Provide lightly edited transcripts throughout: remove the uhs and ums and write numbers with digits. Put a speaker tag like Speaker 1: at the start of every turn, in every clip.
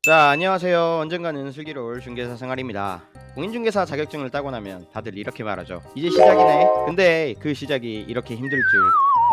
Speaker 1: 자, 안녕하세요. 언젠가는 슬기로울 중개사 생활입니다. 공인중개사 자격증을 따고 나면 다들 이렇게 말하죠. 이제 시작이네. 근데 그 시작이 이렇게 힘들 줄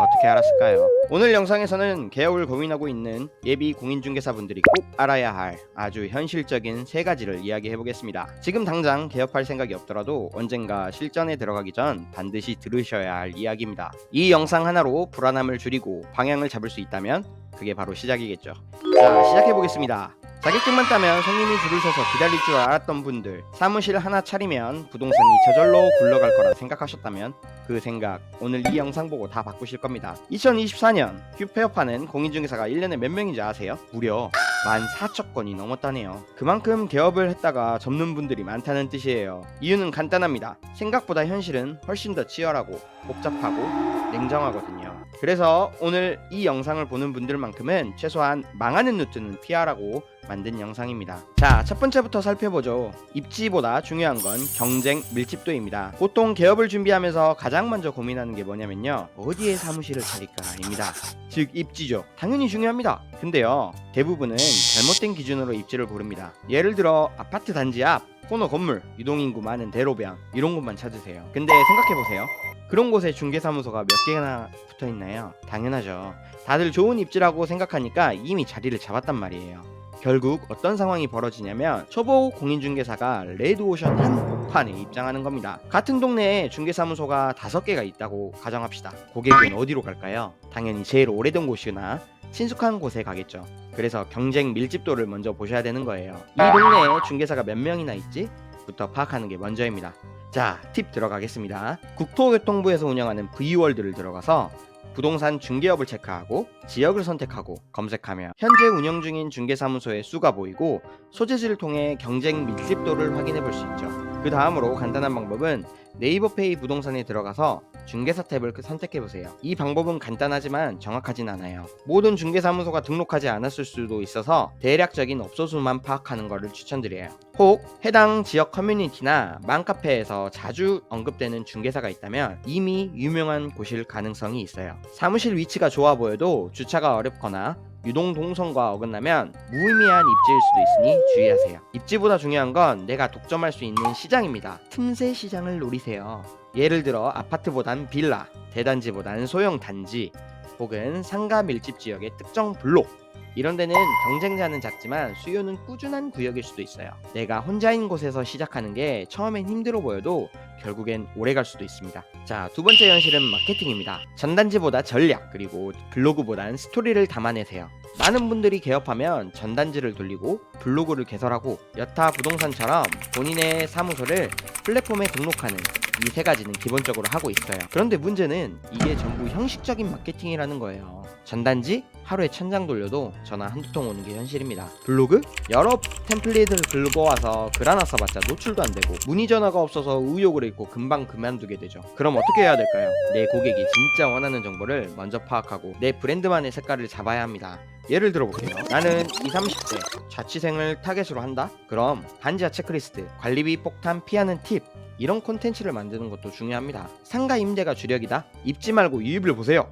Speaker 1: 어떻게 알았을까요? 오늘 영상에서는 개업을 고민하고 있는 예비 공인중개사분들이 꼭 알아야 할 아주 현실적인 세 가지를 이야기해 보겠습니다. 지금 당장 개업할 생각이 없더라도 언젠가 실전에 들어가기 전 반드시 들으셔야 할 이야기입니다. 이 영상 하나로 불안함을 줄이고 방향을 잡을 수 있다면 그게 바로 시작이겠죠. 자, 시작해 보겠습니다. 자격증만 따면 손님이 줄을 서서 기다릴 줄 알았던 분들, 사무실 하나 차리면 부동산이 저절로 굴러갈 거라 생각하셨다면 그 생각 오늘 이 영상 보고 다 바꾸실 겁니다. 2024년 폐업하는 공인중개사가 1년에 몇 명인지 아세요? 무려 14,000건이 넘었다네요. 그만큼 개업을 했다가 접는 분들이 많다는 뜻이에요. 이유는 간단합니다. 생각보다 현실은 훨씬 더 치열하고 복잡하고 냉정하거든요. 그래서 오늘 이 영상을 보는 분들만큼은 최소한 망하는 루트는 피하라고 만든 영상입니다. 자, 첫 번째부터 살펴보죠. 입지보다 중요한 건 경쟁 밀집도입니다. 보통 개업을 준비하면서 가장 먼저 고민하는 게 뭐냐면요, 어디에 사무실을 차릴까입니다. 즉 입지죠. 당연히 중요합니다. 근데요, 대부분은 잘못된 기준으로 입지를 고릅니다. 예를 들어 아파트 단지 앞, 코너 건물, 유동인구 많은 대로변 이런 곳만 찾으세요. 근데 생각해보세요. 그런 곳에 중개사무소가 몇 개나 붙어 있나요? 당연하죠. 다들 좋은 입지라고 생각하니까 이미 자리를 잡았단 말이에요. 결국 어떤 상황이 벌어지냐면 초보 공인중개사가 레드오션 한복판에 입장하는 겁니다. 같은 동네에 중개사무소가 5개가 있다고 가정합시다. 고객은 어디로 갈까요? 당연히 제일 오래된 곳이나 친숙한 곳에 가겠죠. 그래서 경쟁 밀집도를 먼저 보셔야 되는 거예요. 이 동네에 중개사가 몇 명이나 있지? 부터 파악하는 게 먼저입니다. 자, 팁 들어가겠습니다. 국토교통부에서 운영하는 V월드를 들어가서 부동산 중개업을 체크하고 지역을 선택하고 검색하면 현재 운영 중인 중개사무소의 수가 보이고 소재지를 통해 경쟁 밀집도를 확인해 볼 수 있죠. 그 다음으로 간단한 방법은 네이버페이 부동산에 들어가서 중개사 탭을 선택해 보세요. 이 방법은 간단하지만 정확하진 않아요. 모든 중개사무소가 등록하지 않았을 수도 있어서 대략적인 업소 수만 파악하는 것을 추천드려요. 혹 해당 지역 커뮤니티나 맘카페에서 자주 언급되는 중개사가 있다면 이미 유명한 곳일 가능성이 있어요. 사무실 위치가 좋아 보여도 주차가 어렵거나 유동 동선과 어긋나면 무의미한 입지일 수도 있으니 주의하세요. 입지보다 중요한 건 내가 독점할 수 있는 시장입니다. 틈새 시장을 노리세요. 예를 들어 아파트보단 빌라, 대단지보단 소형 단지, 혹은 상가 밀집 지역의 특정 블록, 이런 데는 경쟁자는 작지만 수요는 꾸준한 구역일 수도 있어요. 내가 혼자인 곳에서 시작하는 게 처음엔 힘들어 보여도 결국엔 오래 갈 수도 있습니다. 자, 두 번째 현실은 마케팅입니다. 전단지보다 전략, 그리고 블로그보단 스토리를 담아내세요. 많은 분들이 개업하면 전단지를 돌리고 블로그를 개설하고 여타 부동산처럼 본인의 사무소를 플랫폼에 등록하는 이 세 가지는 기본적으로 하고 있어요. 그런데 문제는 이게 전부 형식적인 마케팅이라는 거예요. 전단지 하루에 1000장 돌려도 전화 한두 통 오는 게 현실입니다. 블로그? 여러 템플릿을 긁어와서 글 하나 써봤자 노출도 안 되고 문의 전화가 없어서 의욕을 잃고 금방 그만두게 되죠. 그럼 어떻게 해야 될까요? 내 고객이 진짜 원하는 정보를 먼저 파악하고 내 브랜드만의 색깔을 잡아야 합니다. 예를 들어볼게요. 나는 20, 30대 자취생을 타겟으로 한다? 그럼 반지하 체크리스트, 관리비 폭탄 피하는 팁, 이런 콘텐츠를 만드는 것도 중요합니다. 상가 임대가 주력이다? 입지 말고 유입을 보세요.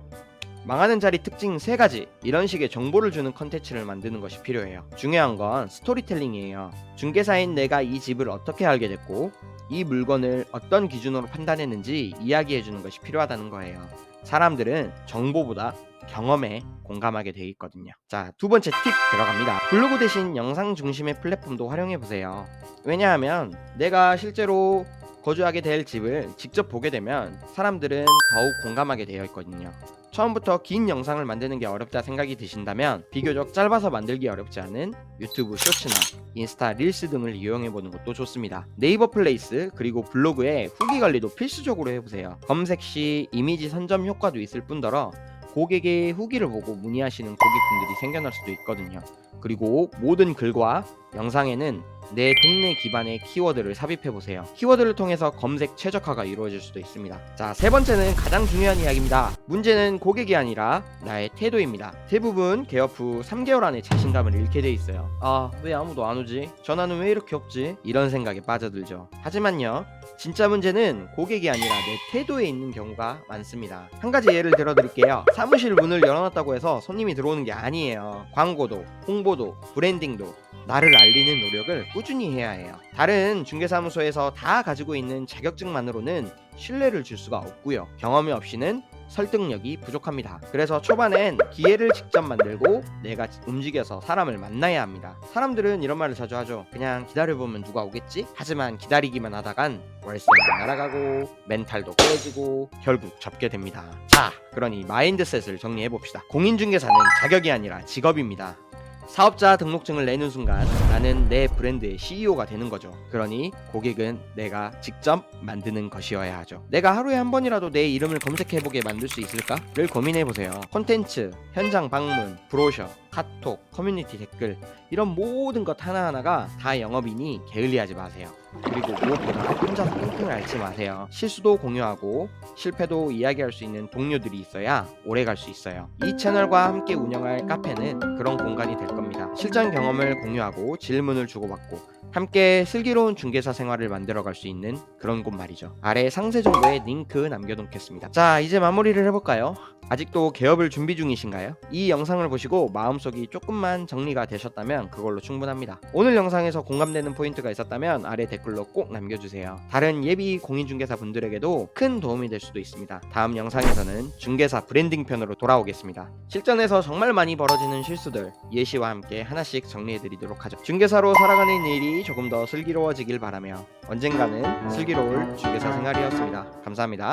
Speaker 1: 망하는 자리 특징 3가지, 이런 식의 정보를 주는 컨텐츠를 만드는 것이 필요해요. 중요한 건 스토리텔링이에요. 중개사인 내가 이 집을 어떻게 알게 됐고 이 물건을 어떤 기준으로 판단했는지 이야기해주는 것이 필요하다는 거예요. 사람들은 정보보다 경험에 공감하게 돼 있거든요. 자, 두 번째 팁 들어갑니다. 블로그 대신 영상 중심의 플랫폼도 활용해보세요. 왜냐하면 내가 실제로 거주하게 될 집을 직접 보게 되면 사람들은 더욱 공감하게 되어 있거든요. 처음부터 긴 영상을 만드는 게 어렵다 생각이 드신다면 비교적 짧아서 만들기 어렵지 않은 유튜브 쇼츠나 인스타 릴스 등을 이용해보는 것도 좋습니다. 네이버 플레이스 그리고 블로그의 후기 관리도 필수적으로 해보세요. 검색 시 이미지 선점 효과도 있을 뿐더러 고객의 후기를 보고 문의하시는 고객분들이 생겨날 수도 있거든요. 그리고 모든 글과 영상에는 내 동네 기반의 키워드를 삽입해보세요. 키워드를 통해서 검색 최적화가 이루어질 수도 있습니다. 자, 세 번째는 가장 중요한 이야기입니다. 문제는 고객이 아니라 나의 태도입니다. 대부분 개업 후 3개월 안에 자신감을 잃게 돼 있어요. 아, 왜 아무도 안 오지? 전화는 왜 이렇게 없지? 이런 생각에 빠져들죠. 하지만요, 진짜 문제는 고객이 아니라 내 태도에 있는 경우가 많습니다. 한 가지 예를 들어드릴게요. 사무실 문을 열어놨다고 해서 손님이 들어오는 게 아니에요. 광고도, 홍보도, 브랜딩도 나를 알리는 노력을 꾸준히 해야 해요. 다른 중개사무소에서 다 가지고 있는 자격증만으로는 신뢰를 줄 수가 없고요. 경험이 없이는 설득력이 부족합니다. 그래서 초반엔 기회를 직접 만들고 내가 움직여서 사람을 만나야 합니다. 사람들은 이런 말을 자주 하죠. 그냥 기다려보면 누가 오겠지? 하지만 기다리기만 하다간 월세만 날아가고 멘탈도 깨지고 결국 접게 됩니다. 자, 그러니 마인드셋을 정리해봅시다. 공인중개사는 자격이 아니라 직업입니다. 사업자 등록증을 내는 순간 나는 내 브랜드의 CEO가 되는 거죠. 그러니 고객은 내가 직접 만드는 것이어야 하죠. 내가 하루에 한 번이라도 내 이름을 검색해보게 만들 수 있을까?를 고민해보세요. 콘텐츠, 현장 방문, 브로셔, 카톡, 커뮤니티 댓글 이런 모든 것 하나하나가 다 영업이니 게을리하지 마세요. 그리고 무엇보다 혼자서 끙끙 앓지 마세요. 실수도 공유하고 실패도 이야기할 수 있는 동료들이 있어야 오래 갈 수 있어요. 이 채널과 함께 운영할 카페는 그런 공간이 될 겁니다. 실전 경험을 공유하고 질문을 주고받고 함께 슬기로운 중개사 생활을 만들어갈 수 있는 그런 곳 말이죠. 아래 상세 정보에 링크 남겨놓겠습니다. 자, 이제 마무리를 해볼까요? 아직도 개업을 준비 중이신가요? 이 영상을 보시고 마음속이 조금만 정리가 되셨다면 그걸로 충분합니다. 오늘 영상에서 공감되는 포인트가 있었다면 아래 댓글로 꼭 남겨주세요. 다른 예비 공인중개사 분들에게도 큰 도움이 될 수도 있습니다. 다음 영상에서는 중개사 브랜딩 편으로 돌아오겠습니다. 실전에서 정말 많이 벌어지는 실수들 예시와 함께 하나씩 정리해드리도록 하죠. 중개사로 살아가는 일이 조금 더 슬기로워지길 바라며 언젠가는 슬기로울 중개사 생활이었습니다. 감사합니다.